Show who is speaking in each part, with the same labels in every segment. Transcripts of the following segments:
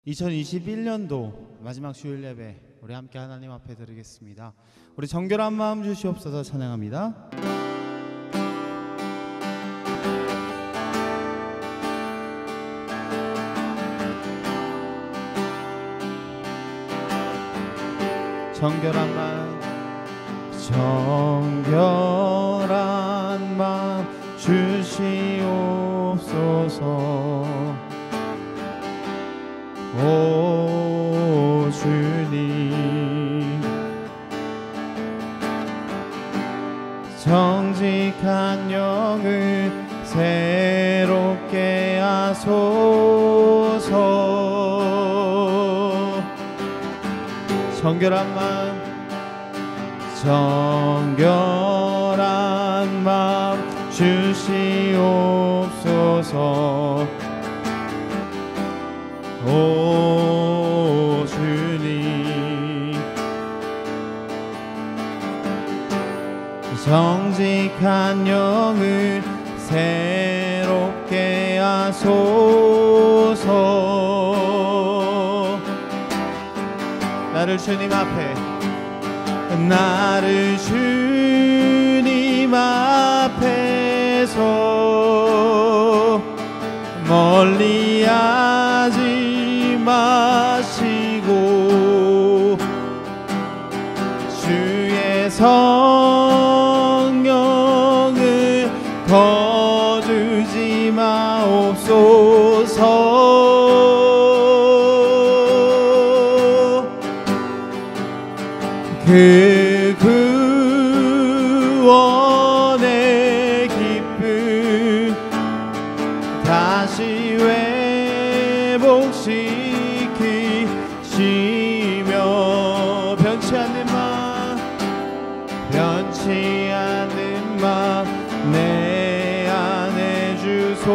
Speaker 1: 2021년도 마지막 주일 예배 우리 함께 하나님 앞에 드리겠습니다. 우리 정결한 마음 주시옵소서. 찬양합니다. 정결한 마음, 정결한 마음 주시옵소서. 오 주님, 정직한 영을 새롭게 하소서. 정결한 마음, 정결한 마음 주시옵소서. 오 주님, 정직한 영을 새롭게 하소서. 나를 주님 앞에, 나를 주님 앞에서 멀리하지 마시고 주의 성령을 거두지 마옵소서. 그 구원의 기쁨 다시 회복시키시며 변치 않는 마음 내 안에 주소서.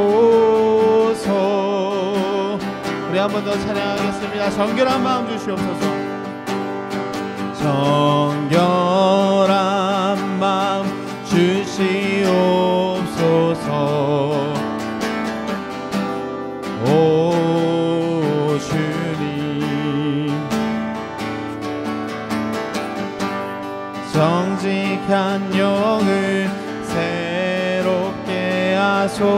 Speaker 1: 우리 한 번 더 찬양하겠습니다. 정결한 마음 주시옵소서. 정결한 마음 주시옵소서. 오 주님, 정직한 영을 새롭게 하소서.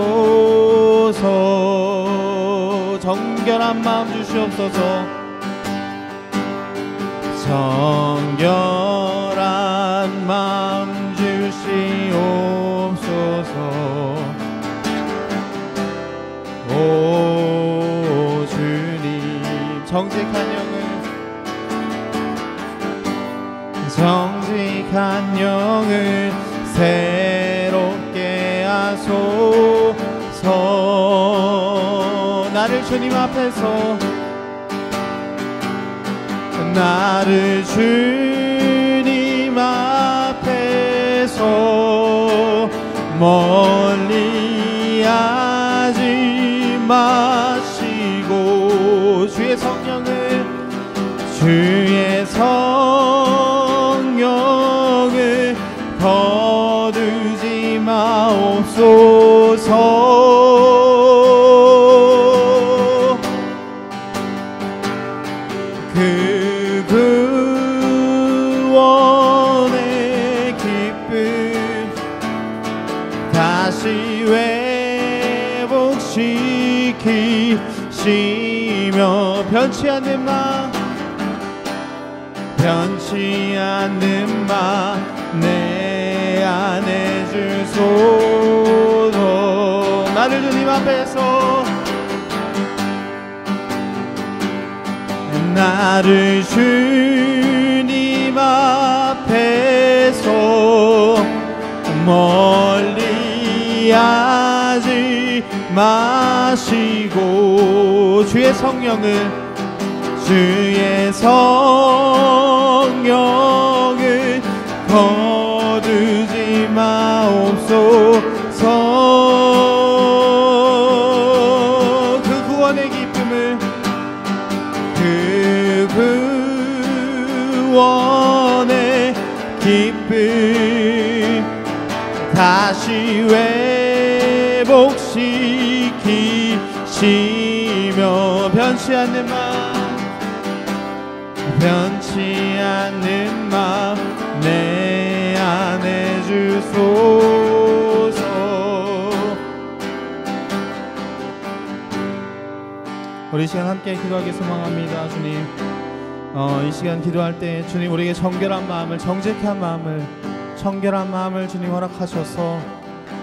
Speaker 1: 정결한 마음 주시옵소서. 정결한 마음 주시옵소서. 오 주님, 정직한 영을 새롭게 하소서. 나를 주님 앞에서, 나를 주님 앞에서 멀리하지 마시고 주의 성령을 거두지 마옵소서. 그 구원의 기쁨 다시 회복시키시며 변치 않는 마 내 안에 주소서. 나를 주님 앞에서, 나를 주님 앞에서 멀리하지 마시고 주의 성령을 거두지 마옵소서. 그 구원의 기쁨을, 그 구원의 기쁨 다시 회복시키시며 변치 않는 마음 변치 않는 마음 내 안에 주소서. 우리 이 시간 함께 기도하기 소망합니다. 주님, 이 시간 기도할 때 주님 우리에게 정결한 마음을, 정직한 마음을, 청결한 마음을 주님 허락하셔서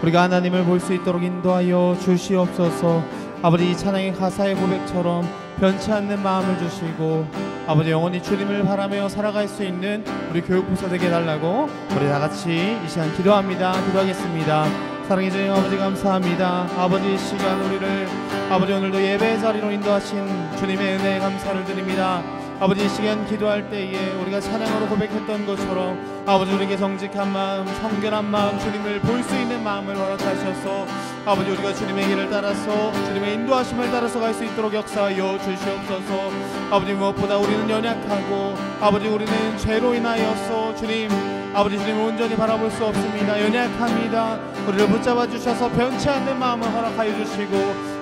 Speaker 1: 우리가 하나님을 볼 수 있도록 인도하여 주시옵소서. 아버지, 이 찬양의 가사의 고백처럼 변치 않는 마음을 주시고 아버지, 영원히 주님을 바라며 살아갈 수 있는 우리 교육부서 되게 해달라고 우리 다같이 이 시간 기도하겠습니다. 사랑해 주님 아버지, 감사합니다. 아버지, 이 시간 우리를 아버지 오늘도 예배의 자리로 인도하신 주님의 은혜에 감사를 드립니다. 아버지, 이 시간 기도할 때에 우리가 찬양으로 고백했던 것처럼 아버지 우리에게 정직한 마음, 청결한 마음, 주님을 볼 수 있는 마음을 허락하셔서 아버지 우리가 주님의 길을 따라서 주님의 인도하심을 따라서 갈 수 있도록 역사하여 주시옵소서. 아버지, 무엇보다 우리는 연약하고 아버지 우리는 죄로 인하여서 주님 아버지 주님을 온전히 바라볼 수 없습니다. 연약합니다. 우리를 붙잡아 주셔서 변치 않는 마음을 허락하여 주시고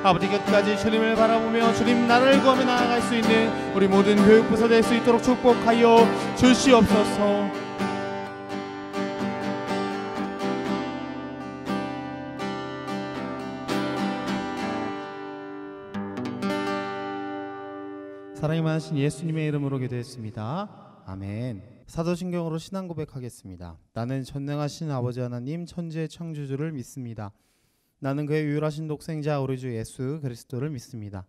Speaker 1: 아버지 끝까지 주님을 바라보며 주님 나라를 구하며 나아갈 수 있는 우리 모든 교육부서 될 수 있도록 축복하여 주시옵소서. 사랑이 많으신 예수님의 이름으로 기도했습니다. 아멘. 사도신경으로 신앙 고백하겠습니다. 나는 전능하신 아버지 하나님 천지의 창조주를 믿습니다. 나는 그의 유일하신 독생자 우리 주 예수 그리스도를 믿습니다.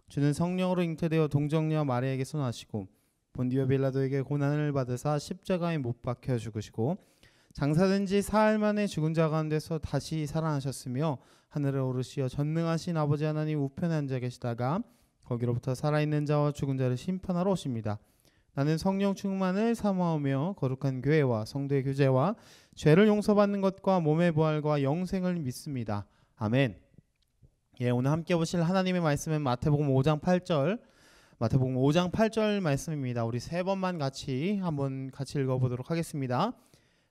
Speaker 1: 주는 성령으로 잉태되어 동정녀 마리아에게 손하시고 본디오 빌라도에게 고난을 받으사 십자가에 못 박혀 죽으시고 장사된 지 사흘 만에 죽은 자 가운데서 다시 살아나셨으며 하늘에 오르시어 전능하신 아버지 하나님 우편에 앉아 계시다가 거기로부터 살아있는 자와 죽은 자를 심판하러 오십니다. 나는 성령 충만을 사모하며 거룩한 교회와 성도의 교제와 죄를 용서받는 것과 몸의 부활과 영생을 믿습니다. 아멘. 예, 오늘 함께 보실 하나님의 말씀은 마태복음 5장 8절 말씀입니다. 우리 세 번만 같이 읽어보도록 하겠습니다.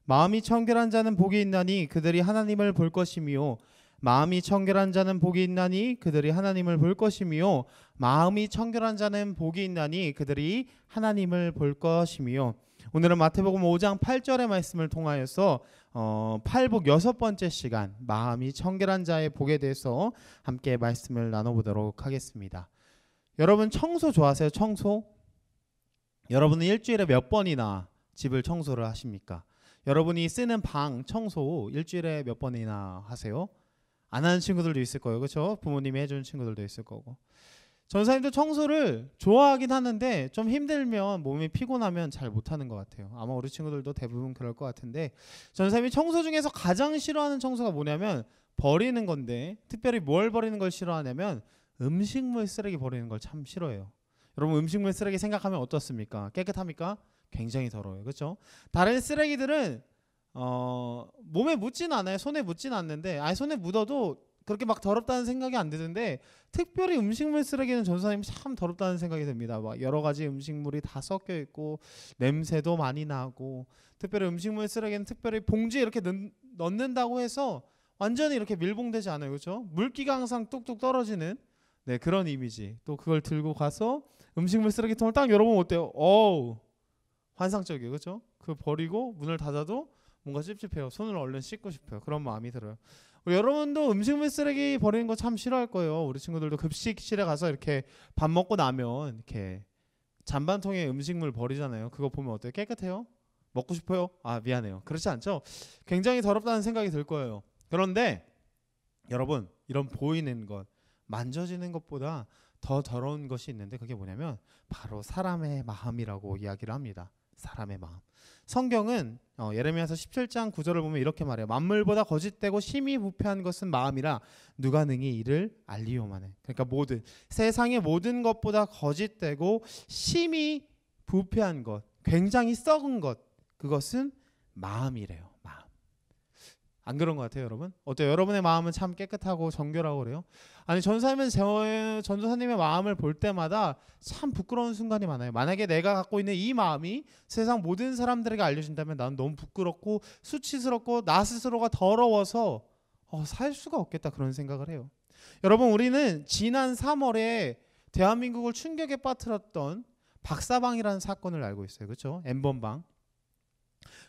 Speaker 1: 마음이 청결한 자는 복이 있나니 그들이 하나님을 볼 것이며 마음이 청결한 자는 복이 있나니 그들이 하나님을 볼 것이며 마음이 청결한 자는 복이 있나니 그들이 하나님을 볼 것이며. 오늘은 마태복음 5장 8절의 말씀을 통하여서 팔복 6번째 시간 마음이 청결한 자의 복에 대해서 함께 말씀을 나눠보도록 하겠습니다. 여러분 청소 좋아하세요? 청소? 여러분은 일주일에 몇 번이나 집을 청소를 하십니까? 여러분이 쓰는 방 청소 일주일에 몇 번이나 하세요? 안 하는 친구들도 있을 거예요. 그렇죠? 부모님이 해주는 친구들도 있을 거고. 전사님도 청소를 좋아하긴 하는데 좀 힘들면 몸이 피곤하면 잘 못하는 것 같아요. 아마 우리 친구들도 대부분 그럴 것 같은데 전사님이 청소 중에서 가장 싫어하는 청소가 뭐냐면 버리는 건데 특별히 뭘 버리는 걸 싫어하냐면 음식물 쓰레기 버리는 걸 참 싫어해요. 여러분 음식물 쓰레기 생각하면 어떻습니까? 깨끗합니까? 굉장히 더러워요. 그렇죠? 다른 쓰레기들은 몸에 묻진 않아요. 손에 묻진 않는데 손에 묻어도 그렇게 막 더럽다는 생각이 안 드는데 특별히 음식물 쓰레기는 전사님이 참 더럽다는 생각이 듭니다. 막 여러 가지 음식물이 다 섞여 있고 냄새도 많이 나고 특별히 음식물 쓰레기는 특별히 봉지에 이렇게 넣는다고 해서 완전히 이렇게 밀봉되지 않아요. 그렇죠? 물기가 항상 뚝뚝 떨어지는 그런 이미지. 또 그걸 들고 가서 음식물 쓰레기통을 딱 열어보면 어때요? 어우 환상적이에요. 그렇죠? 그거 버리고 문을 닫아도 뭔가 찝찝해요. 손을 얼른 씻고 싶어요. 그런 마음이 들어요. 여러분도 음식물 쓰레기 버리는 거 참 싫어할 거예요. 우리 친구들도 급식실에 가서 이렇게 밥 먹고 나면 이렇게 잔반통에 음식물 버리잖아요. 그거 보면 어때요? 깨끗해요? 먹고 싶어요? 미안해요. 그렇지 않죠? 굉장히 더럽다는 생각이 들 거예요. 그런데 여러분 이런 보이는 것, 만져지는 것보다 더 더러운 것이 있는데 그게 뭐냐면 바로 사람의 마음이라고 이야기를 합니다. 사람의 마음. 성경은 예레미야서 17장 9절을 보면 이렇게 말해요. 만물보다 거짓되고 심히 부패한 것은 마음이라 누가 능히 이를 알리오마네. 그러니까 모든 세상의 모든 것보다 거짓되고 심히 부패한 것, 굉장히 썩은 것, 그것은 마음이래요. 마음. 안 그런 것 같아요, 여러분? 어때요? 여러분의 마음은 참 깨끗하고 정결하고 그래요? 전도사님은 전도사님의 마음을 볼 때마다 참 부끄러운 순간이 많아요. 만약에 내가 갖고 있는 이 마음이 세상 모든 사람들에게 알려진다면 나는 너무 부끄럽고 수치스럽고 나 스스로가 더러워서 살 수가 없겠다 그런 생각을 해요. 여러분 우리는 지난 3월에 대한민국을 충격에 빠뜨렸던 박사방이라는 사건을 알고 있어요. 그렇죠? N번방.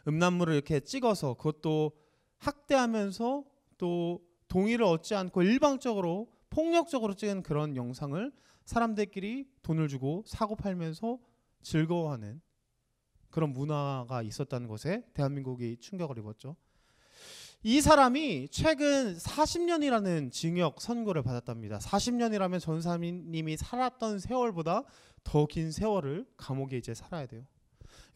Speaker 1: 음란물을 이렇게 찍어서 그것도 학대하면서 또 동의를 얻지 않고 일방적으로 폭력적으로 찍은 그런 영상을 사람들끼리 돈을 주고 사고 팔면서 즐거워하는 그런 문화가 있었다는 것에 대한민국이 충격을 입었죠. 이 사람이 최근 40년이라는 징역 선고를 받았답니다. 40년이라면 전사님이 살았던 세월보다 더 긴 세월을 감옥에 이제 살아야 돼요.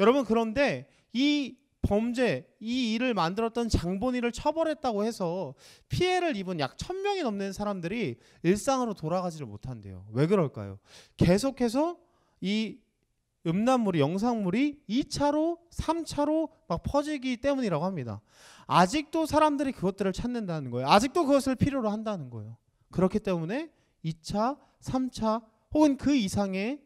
Speaker 1: 여러분, 그런데 이 범죄, 이 일을 만들었던 장본인을 처벌했다고 해서 피해를 입은 약 1000명이 넘는 사람들이 일상으로 돌아가지를 못한대요. 왜 그럴까요? 계속해서 이 음란물이, 영상물이 2차로 3차로 막 퍼지기 때문이라고 합니다. 아직도 사람들이 그것들을 찾는다는 거예요. 아직도 그것을 필요로 한다는 거예요. 그렇기 때문에 2차 3차 혹은 그 이상의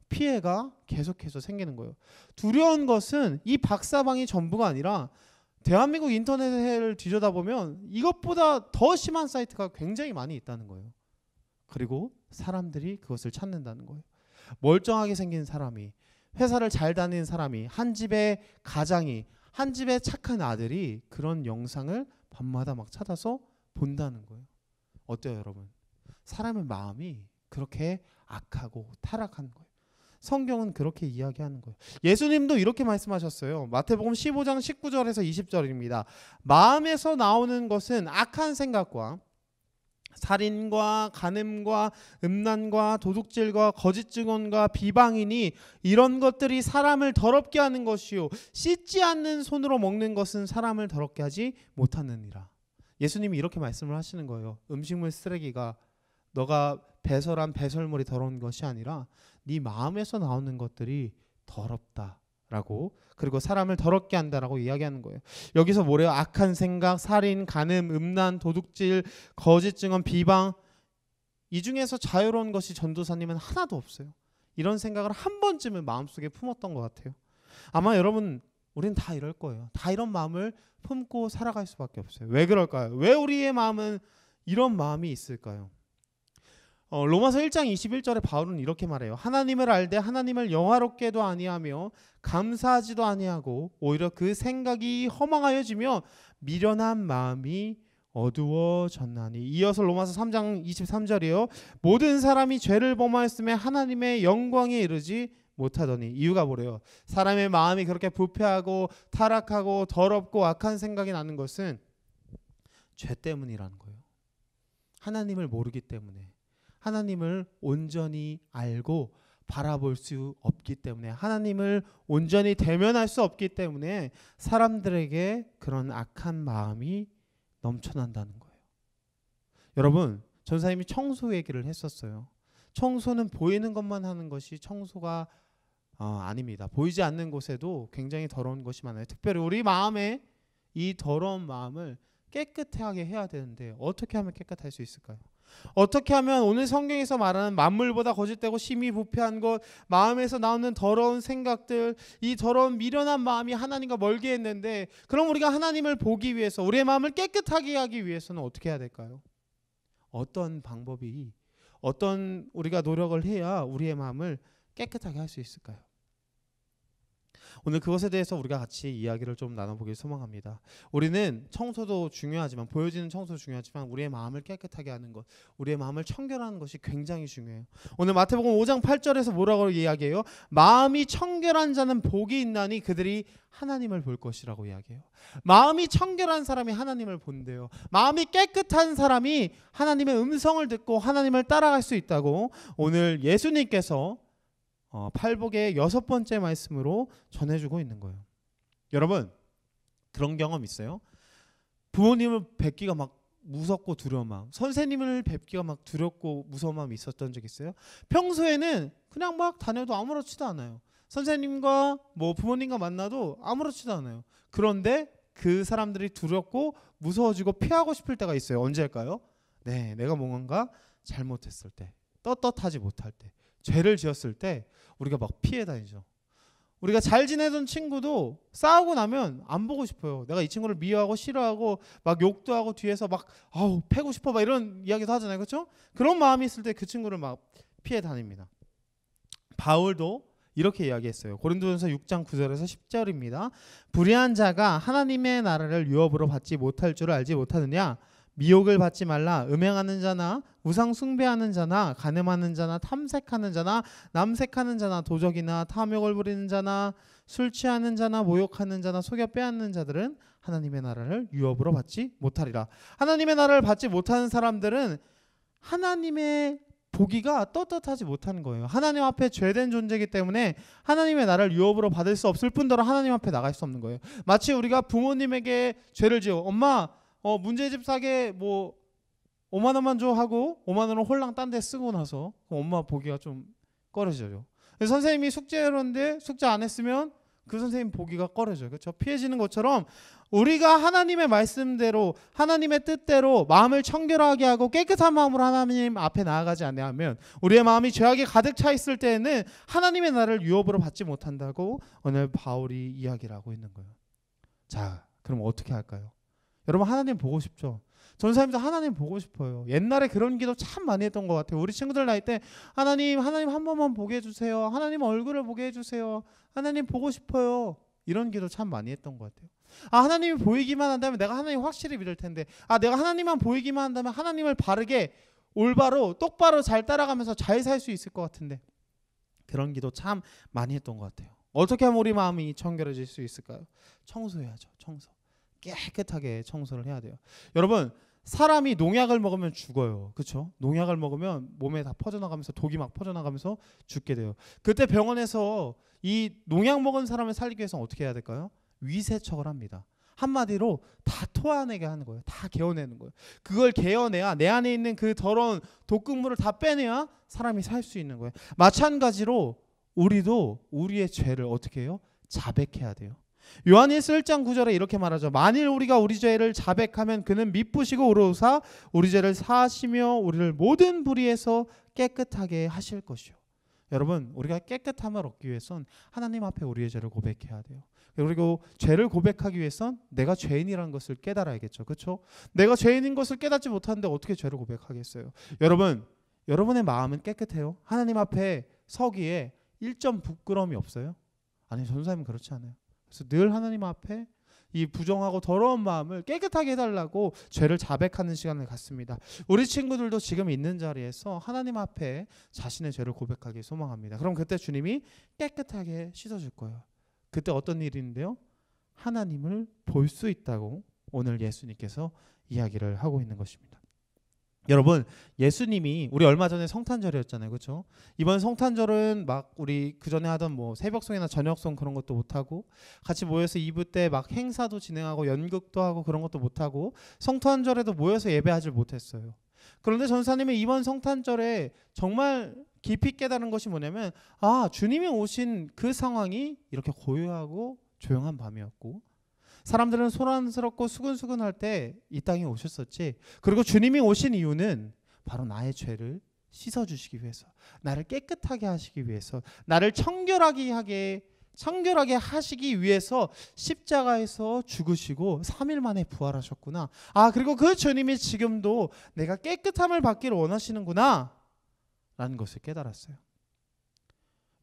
Speaker 1: 피해가 계속해서 생기는 거예요. 두려운 것은 이 박사방이 전부가 아니라 대한민국 인터넷을 뒤져다보면 이것보다 더 심한 사이트가 굉장히 많이 있다는 거예요. 그리고 사람들이 그것을 찾는다는 거예요. 멀쩡하게 생긴 사람이, 회사를 잘 다니는 사람이, 한 집의 가장이, 한 집의 착한 아들이 그런 영상을 밤마다 막 찾아서 본다는 거예요. 어때요, 여러분? 사람의 마음이 그렇게 악하고 타락한 거예요. 성경은 그렇게 이야기하는 거예요. 예수님도 이렇게 말씀하셨어요. 마태복음 15장 19절에서 20절입니다. 마음에서 나오는 것은 악한 생각과 살인과 간음과 음란과 도둑질과 거짓 증언과 비방이니 이런 것들이 사람을 더럽게 하는 것이요 씻지 않는 손으로 먹는 것은 사람을 더럽게 하지 못하느니라. 예수님이 이렇게 말씀을 하시는 거예요. 음식물 쓰레기가 너가 배설한 배설물이 더러운 것이 아니라 네 마음에서 나오는 것들이 더럽다라고, 그리고 사람을 더럽게 한다라고 이야기하는 거예요. 여기서 뭐래요? 악한 생각, 살인, 간음, 음란, 도둑질, 거짓 증언, 비방, 이 중에서 자유로운 것이 전도사님은 하나도 없어요. 이런 생각을 한 번쯤은 마음속에 품었던 것 같아요. 아마 여러분, 우리는 다 이럴 거예요. 다 이런 마음을 품고 살아갈 수밖에 없어요. 왜 그럴까요? 왜 우리의 마음은 이런 마음이 있을까요? 로마서 1장 21절에 바울은 이렇게 말해요. 하나님을 알되 하나님을 영화롭게도 아니하며 감사하지도 아니하고 오히려 그 생각이 허망하여지며 미련한 마음이 어두워졌나니. 이어서 로마서 3장 23절이요. 모든 사람이 죄를 범하였음에 하나님의 영광에 이르지 못하더니. 이유가 뭐래요? 사람의 마음이 그렇게 부패하고 타락하고 더럽고 악한 생각이 나는 것은 죄 때문이라는 거예요. 하나님을 모르기 때문에, 하나님을 온전히 알고 바라볼 수 없기 때문에, 하나님을 온전히 대면할 수 없기 때문에 사람들에게 그런 악한 마음이 넘쳐난다는 거예요. 여러분, 전사님이 청소 얘기를 했었어요. 청소는 보이는 것만 하는 것이 청소가 아닙니다. 보이지 않는 곳에도 굉장히 더러운 것이 많아요. 특별히 우리 마음에 이 더러운 마음을 깨끗하게 해야 되는데 어떻게 하면 깨끗할 수 있을까요? 어떻게 하면 오늘 성경에서 말하는 만물보다 거짓되고 심히 부패한 것, 마음에서 나오는 더러운 생각들, 이 더러운 미련한 마음이 하나님과 멀게 했는데, 그럼 우리가 하나님을 보기 위해서, 우리의 마음을 깨끗하게 하기 위해서는 어떻게 해야 될까요? 어떤 방법이, 어떤 우리가 노력을 해야 우리의 마음을 깨끗하게 할 수 있을까요? 오늘 그것에 대해서 우리가 같이 이야기를 좀 나눠보길 소망합니다. 우리는 청소도 중요하지만, 보여지는 청소도 중요하지만 우리의 마음을 깨끗하게 하는 것, 우리의 마음을 청결하는 것이 굉장히 중요해요. 오늘 마태복음 5장 8절에서 뭐라고 이야기해요? 마음이 청결한 자는 복이 있나니 그들이 하나님을 볼 것이라고 이야기해요. 마음이 청결한 사람이 하나님을 본대요. 마음이 깨끗한 사람이 하나님의 음성을 듣고 하나님을 따라갈 수 있다고 오늘 예수님께서 팔복의 6번째 말씀으로 전해주고 있는 거예요. 여러분, 그런 경험 있어요? 부모님을 뵙기가 막 무섭고 두려운 마음, 선생님을 뵙기가 막 두렵고 무서운 마음이 있었던 적 있어요? 평소에는 그냥 막 다녀도 아무렇지도 않아요. 선생님과 뭐 부모님과 만나도 아무렇지도 않아요. 그런데 그 사람들이 두렵고 무서워지고 피하고 싶을 때가 있어요. 언제일까요? 네, 내가 뭔가 잘못했을 때, 떳떳하지 못할 때, 죄를 지었을 때 우리가 막 피해 다니죠. 우리가 잘 지내던 친구도 싸우고 나면 안 보고 싶어요. 내가 이 친구를 미워하고 싫어하고 막 욕도 하고 뒤에서 막 패고 싶어 막 이런 이야기도 하잖아요. 그렇죠? 그런 마음이 있을 때 그 친구를 막 피해 다닙니다. 바울도 이렇게 이야기했어요. 고린도전서 6장 9절에서 10절입니다. 불의한 자가 하나님의 나라를 유업으로 받지 못할 줄 알지 못하느냐? 미혹을 받지 말라. 음행하는 자나 우상 숭배하는 자나 간음하는 자나 탐색하는 자나 남색하는 자나 도적이나 탐욕을 부리는 자나 술 취하는 자나 모욕하는 자나 속여 빼앗는 자들은 하나님의 나라를 유업으로 받지 못하리라. 하나님의 나라를 받지 못하는 사람들은 하나님의 보기가 떳떳하지 못하는 거예요. 하나님 앞에 죄된 존재이기 때문에 하나님의 나라를 유업으로 받을 수 없을 뿐더러 하나님 앞에 나갈 수 없는 거예요. 마치 우리가 부모님에게 죄를 지어 엄마 문제집 사게 뭐 5만 원만 줘 하고 5만 원을 홀랑 딴 데 쓰고 나서 엄마 보기가 좀 꺼려져요. 선생님이 숙제하는데 숙제 안 했으면 그 선생님 보기가 꺼려져요. 그렇죠? 피해지는 것처럼 우리가 하나님의 말씀대로 하나님의 뜻대로 마음을 청결하게 하고 깨끗한 마음으로 하나님 앞에 나아가지 않으면 우리의 마음이 죄악에 가득 차 있을 때에는 하나님의 나라를 유업으로 받지 못한다고 오늘 바울이 이야기를 하고 있는 거예요. 자, 그럼 어떻게 할까요? 여러분 하나님 보고 싶죠? 전사님도 하나님 보고 싶어요. 옛날에 그런 기도 참 많이 했던 것 같아요. 우리 친구들 나이 때 하나님 한 번만 보게 해주세요. 하나님 얼굴을 보게 해주세요. 하나님 보고 싶어요. 이런 기도 참 많이 했던 것 같아요. 하나님이 보이기만 한다면 내가 하나님 확실히 믿을 텐데 내가 하나님만 보이기만 한다면 하나님을 바르게 올바로 똑바로 잘 따라가면서 잘 살 수 있을 것 같은데 그런 기도 참 많이 했던 것 같아요. 어떻게 하면 우리 마음이 청결해질 수 있을까요? 청소해야죠. 청소. 깨끗하게 청소를 해야 돼요. 여러분 사람이 농약을 먹으면 죽어요. 그렇죠? 농약을 먹으면 몸에 다 퍼져나가면서 독이 막 퍼져나가면서 죽게 돼요. 그때 병원에서 이 농약 먹은 사람을 살리기 위해서 어떻게 해야 될까요? 위세척을 합니다. 한마디로 다 토해내게 하는 거예요. 다 개어내는 거예요. 그걸 개어내야 내 안에 있는 그 더러운 독극물을 다 빼내야 사람이 살 수 있는 거예요. 마찬가지로 우리도 우리의 죄를 어떻게 해요? 자백해야 돼요. 요한일서 1장 9절에 이렇게 말하죠. 만일 우리가 우리 죄를 자백하면 그는 미쁘시고 의로우사 우리 죄를 사하시며 우리를 모든 불의에서 깨끗하게 하실 것이요. 여러분 우리가 깨끗함을 얻기 위해선 하나님 앞에 우리의 죄를 고백해야 돼요. 그리고 죄를 고백하기 위해선 내가 죄인이라는 것을 깨달아야겠죠. 그렇죠? 내가 죄인인 것을 깨닫지 못하는데 어떻게 죄를 고백하겠어요? 여러분 여러분의 마음은 깨끗해요? 하나님 앞에 서기에 1점 부끄러움이 없어요? 아니 전도사님은 그렇지 않아요. 그래서 늘 하나님 앞에 이 부정하고 더러운 마음을 깨끗하게 해달라고 죄를 자백하는 시간을 갖습니다. 우리 친구들도 지금 있는 자리에서 하나님 앞에 자신의 죄를 고백하기 소망합니다. 그럼 그때 주님이 깨끗하게 씻어줄 거예요. 그때 어떤 일인데요? 하나님을 볼 수 있다고 오늘 예수님께서 이야기를 하고 있는 것입니다. 여러분 예수님이 우리 얼마 전에 성탄절이었잖아요. 그렇죠? 이번 성탄절은 막 우리 그전에 하던 뭐 새벽송이나 저녁송 그런 것도 못하고 같이 모여서 이브 때 막 행사도 진행하고 연극도 하고 그런 것도 못하고 성탄절에도 모여서 예배하지 못했어요. 그런데 전사님이 이번 성탄절에 정말 깊이 깨달은 것이 뭐냐면 주님이 오신 그 상황이 이렇게 고요하고 조용한 밤이었고 사람들은 소란스럽고 수근수근할 때 이 땅에 오셨었지. 그리고 주님이 오신 이유는 바로 나의 죄를 씻어주시기 위해서, 나를 깨끗하게 하시기 위해서, 나를 청결하게 하시기 위해서 십자가에서 죽으시고 3일 만에 부활하셨구나. 그리고 그 주님이 지금도 내가 깨끗함을 받기를 원하시는구나 라는 것을 깨달았어요.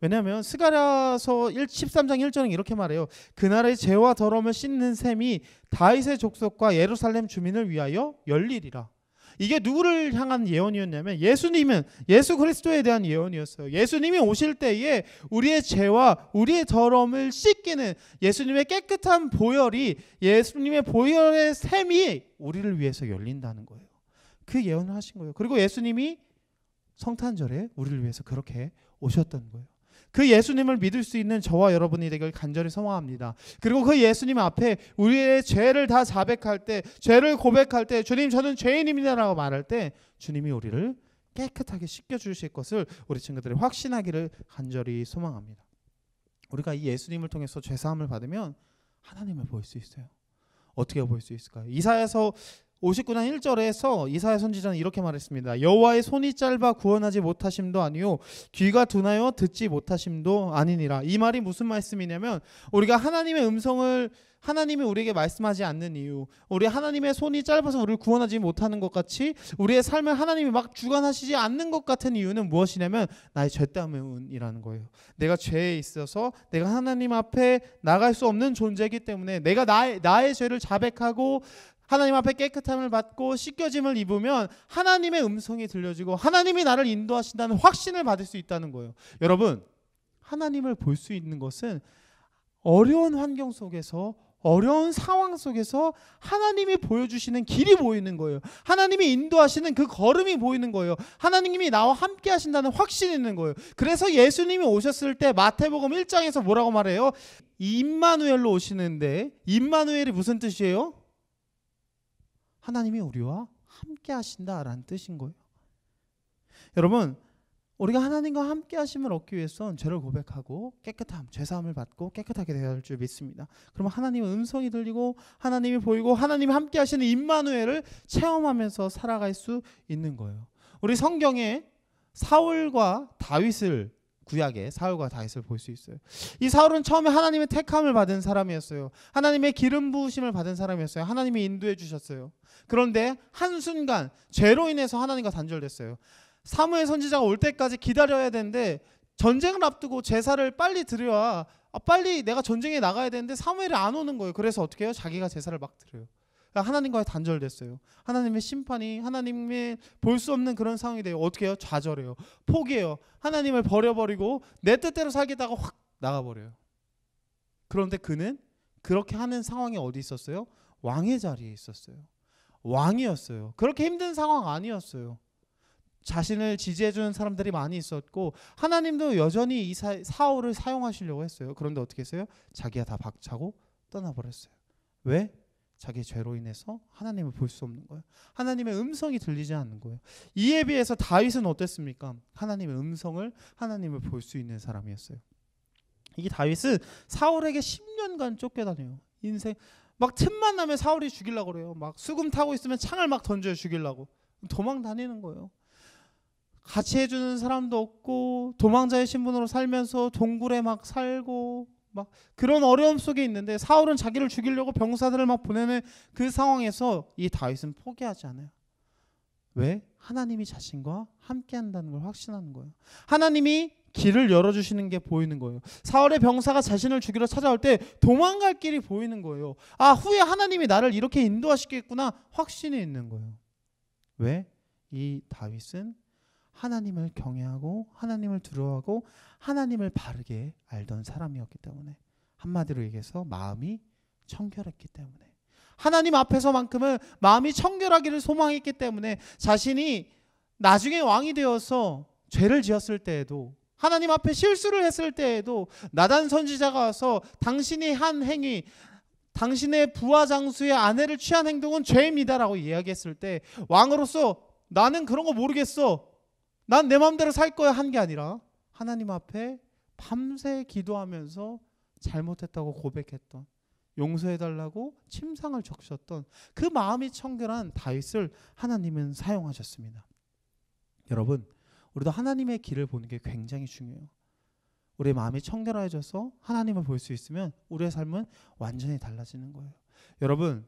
Speaker 1: 왜냐하면 스가랴서 13장 1절은 이렇게 말해요. 그날의 죄와 더러움을 씻는 셈이 다윗의 족속과 예루살렘 주민을 위하여 열리리라. 이게 누구를 향한 예언이었냐면 예수 그리스도에 대한 예언이었어요. 예수님이 오실 때에 우리의 죄와 우리의 더러움을 씻기는 예수님의 깨끗한 보혈이, 예수님의 보혈의 셈이 우리를 위해서 열린다는 거예요. 그 예언을 하신 거예요. 그리고 예수님이 성탄절에 우리를 위해서 그렇게 오셨던 거예요. 그 예수님을 믿을 수 있는 저와 여러분이 되길 간절히 소망합니다. 그리고 그 예수님 앞에 우리의 죄를 다 자백할 때, 죄를 고백할 때, 주님 저는 죄인입니다라고 말할 때 주님이 우리를 깨끗하게 씻겨주실 것을 우리 친구들이 확신하기를 간절히 소망합니다. 우리가 이 예수님을 통해서 죄사함을 받으면 하나님을 볼 수 있어요. 어떻게 볼 수 있을까요? 이사야서 59장 1절에서 이사야 선지자는 이렇게 말했습니다. 여호와의 손이 짧아 구원하지 못하심도 아니요 귀가 둔하여 듣지 못하심도 아니니라. 이 말이 무슨 말씀이냐면 우리가 하나님의 음성을 하나님이 우리에게 말씀하지 않는 이유, 우리 하나님의 손이 짧아서 우리를 구원하지 못하는 것 같이 우리의 삶을 하나님이 막 주관하시지 않는 것 같은 이유는 무엇이냐면 나의 죄 때문이라는 거예요. 내가 죄에 있어서 내가 하나님 앞에 나갈 수 없는 존재이기 때문에 내가 나의 죄를 자백하고 하나님 앞에 깨끗함을 받고 씻겨짐을 입으면 하나님의 음성이 들려지고 하나님이 나를 인도하신다는 확신을 받을 수 있다는 거예요. 여러분, 하나님을 볼 수 있는 것은 어려운 환경 속에서 어려운 상황 속에서 하나님이 보여주시는 길이 보이는 거예요. 하나님이 인도하시는 그 걸음이 보이는 거예요. 하나님이 나와 함께 하신다는 확신이 있는 거예요. 그래서 예수님이 오셨을 때 마태복음 1장에서 뭐라고 말해요? 임마누엘로 오시는데 임마누엘이 무슨 뜻이에요? 하나님이 우리와 함께 하신다라는 뜻인 거예요. 여러분, 우리가 하나님과 함께 하심을 얻기 위해서는 죄를 고백하고 깨끗함, 죄사함을 받고 깨끗하게 되어야 할 줄 믿습니다. 그러면 하나님의 음성이 들리고 하나님이 보이고 하나님이 함께 하시는 임마누엘을 체험하면서 살아갈 수 있는 거예요. 우리 성경에 사울과 다윗을 구약에 사울과 다윗을 볼 수 있어요. 이 사울은 처음에 하나님의 택함을 받은 사람이었어요. 하나님의 기름 부으심을 받은 사람이었어요. 하나님이 인도해 주셨어요. 그런데 한순간 죄로 인해서 하나님과 단절됐어요. 사무엘 선지자가 올 때까지 기다려야 되는데 전쟁을 앞두고 제사를 빨리 드려야 빨리 내가 전쟁에 나가야 되는데 사무엘이 안 오는 거예요. 그래서 어떻게 해요? 자기가 제사를 막 드려요. 그러니까 하나님과의 단절됐어요. 하나님의 심판이 하나님의 볼 수 없는 그런 상황이 돼요. 어떻게 해요? 좌절해요. 포기해요. 하나님을 버려버리고 내 뜻대로 살겠다가 확 나가버려요. 그런데 그는 그렇게 하는 상황이 어디 있었어요? 왕의 자리에 있었어요. 왕이었어요. 그렇게 힘든 상황 아니었어요. 자신을 지지해주는 사람들이 많이 있었고 하나님도 여전히 이 사울을 사용하시려고 했어요. 그런데 어떻게 했어요? 자기가 다 박차고 떠나버렸어요. 왜? 자기 죄로 인해서 하나님을 볼 수 없는 거예요. 하나님의 음성이 들리지 않는 거예요. 이에 비해서 다윗은 어땠습니까? 하나님의 음성을 하나님을 볼 수 있는 사람이었어요. 이 다윗은 사울에게 10년간 쫓겨다녀요. 인생 막 틈만 나면 사울이 죽이려고 그래요. 막 수금 타고 있으면 창을 막 던져요. 죽이려고. 도망 다니는 거예요. 같이 해주는 사람도 없고 도망자의 신분으로 살면서 동굴에 막 살고 막 그런 어려움 속에 있는데 사울은 자기를 죽이려고 병사들을 막 보내는 그 상황에서 이 다윗은 포기하지 않아요. 왜? 하나님이 자신과 함께 한다는 걸 확신하는 거예요. 하나님이 길을 열어주시는 게 보이는 거예요. 사울의 병사가 자신을 죽이러 찾아올 때 도망갈 길이 보이는 거예요. 아, 후에 하나님이 나를 이렇게 인도하시겠구나 확신이 있는 거예요. 왜? 이 다윗은 하나님을 경외하고 하나님을 두려워하고 하나님을 바르게 알던 사람이었기 때문에, 한마디로 얘기해서 마음이 청결했기 때문에, 하나님 앞에서만큼은 마음이 청결하기를 소망했기 때문에 자신이 나중에 왕이 되어서 죄를 지었을 때에도 하나님 앞에 실수를 했을 때에도 나단 선지자가 와서 당신이 한 행위, 당신의 부하 장수의 아내를 취한 행동은 죄입니다라고 이야기했을 때 왕으로서 나는 그런 거 모르겠어, 난 내 마음대로 살 거야 한 게 아니라 하나님 앞에 밤새 기도하면서 잘못했다고 고백했던, 용서해달라고 침상을 적셨던 그 마음이 청결한 다윗을 하나님은 사용하셨습니다. 여러분, 우리도 하나님의 길을 보는 게 굉장히 중요해요. 우리의 마음이 청결해져서 하나님을 볼 수 있으면 우리의 삶은 완전히 달라지는 거예요. 여러분,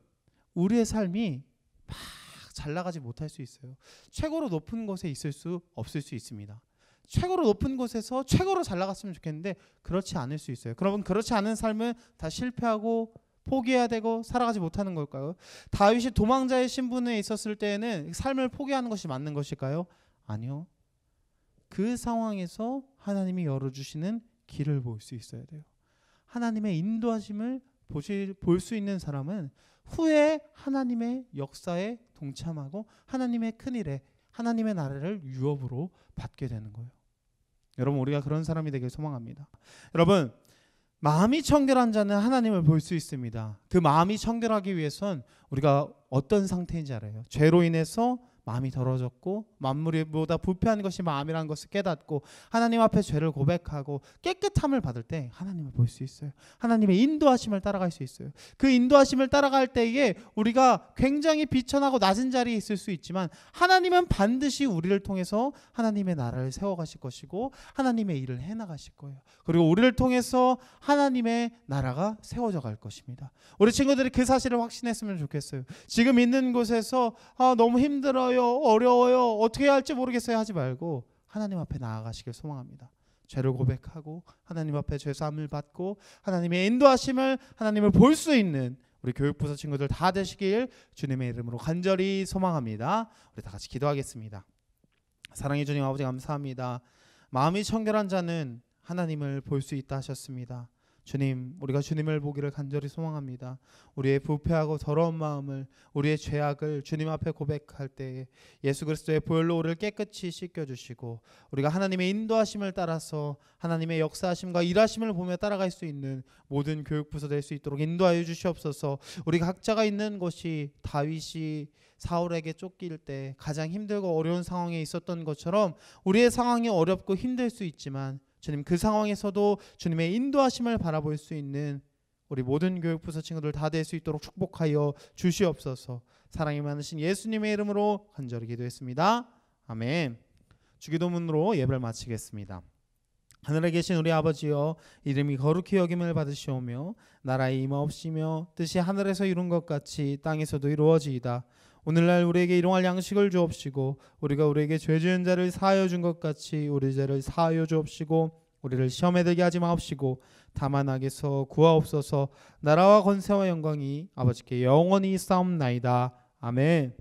Speaker 1: 우리의 삶이 막 잘 나가지 못할 수 있어요. 최고로 높은 곳에 있을 수 없을 수 있습니다. 최고로 높은 곳에서 최고로 잘 나갔으면 좋겠는데 그렇지 않을 수 있어요. 그러면 그렇지 않은 삶은 다 실패하고 포기해야 되고 살아가지 못하는 걸까요? 다윗이 도망자의 신분에 있었을 때에는 삶을 포기하는 것이 맞는 것일까요? 아니요. 그 상황에서 하나님이 열어주시는 길을 볼 수 있어야 돼요. 하나님의 인도하심을 볼 수 있는 사람은 후에 하나님의 역사에 동참하고 하나님의 큰일에 하나님의 나라를 유업으로 받게 되는 거예요. 여러분, 우리가 그런 사람이 되길 소망합니다. 여러분, 마음이 청결한 자는 하나님을 볼 수 있습니다. 그 마음이 청결하기 위해선 우리가 어떤 상태인지 알아요. 죄로 인해서 마음이 더러워졌고 만물보다 부패한 것이 마음이라는 것을 깨닫고 하나님 앞에 죄를 고백하고 깨끗함을 받을 때 하나님을 볼 수 있어요. 하나님의 인도하심을 따라갈 수 있어요. 그 인도하심을 따라갈 때에 우리가 굉장히 비천하고 낮은 자리에 있을 수 있지만 하나님은 반드시 우리를 통해서 하나님의 나라를 세워가실 것이고 하나님의 일을 해나가실 거예요. 그리고 우리를 통해서 하나님의 나라가 세워져 갈 것입니다. 우리 친구들이 그 사실을 확신했으면 좋겠어요. 지금 있는 곳에서 너무 힘들어요, 어려워요, 어떻게 해야 할지 모르겠어요 하지 말고 하나님 앞에 나아가시길 소망합니다. 죄를 고백하고 하나님 앞에 죄사함을 받고 하나님의 인도하심을 하나님을 볼 수 있는 우리 교육부서 친구들 다 되시길 주님의 이름으로 간절히 소망합니다. 우리 다 같이 기도하겠습니다. 사랑의 주님 아버지 감사합니다. 마음이 청결한 자는 하나님을 볼 수 있다 하셨습니다. 주님, 우리가 주님을 보기를 간절히 소망합니다. 우리의 부패하고 더러운 마음을, 우리의 죄악을 주님 앞에 고백할 때에 예수 그리스도의 보혈로 우리를 깨끗이 씻겨주시고 우리가 하나님의 인도하심을 따라서 하나님의 역사하심과 일하심을 보며 따라갈 수 있는 모든 교육부서 될 수 있도록 인도하여 주시옵소서. 우리 각자가 있는 곳이 다윗이 사울에게 쫓길 때 가장 힘들고 어려운 상황에 있었던 것처럼 우리의 상황이 어렵고 힘들 수 있지만 주님, 그 상황에서도 주님의 인도하심을 바라볼 수 있는 우리 모든 교육부서 친구들 다 될 수 있도록 축복하여 주시옵소서. 사랑이 많으신 예수님의 이름으로 간절히 기도했습니다. 아멘. 주기도문으로 예배를 마치겠습니다. 하늘에 계신 우리 아버지여, 이름이 거룩히 여김을 받으시오며 나라의 임하옵시며 뜻이 하늘에서 이룬 것 같이 땅에서도 이루어지이다. 오늘날 우리에게 일용할 양식을 주옵시고 우리가 우리에게 죄 지은 자를 사하여 준 것 같이 우리 죄를 사하여 주옵시고 우리를 시험에 들게 하지 마옵시고 다만 악에서 구하옵소서. 나라와 권세와 영광이 아버지께 영원히 있사옵나이다. 아멘.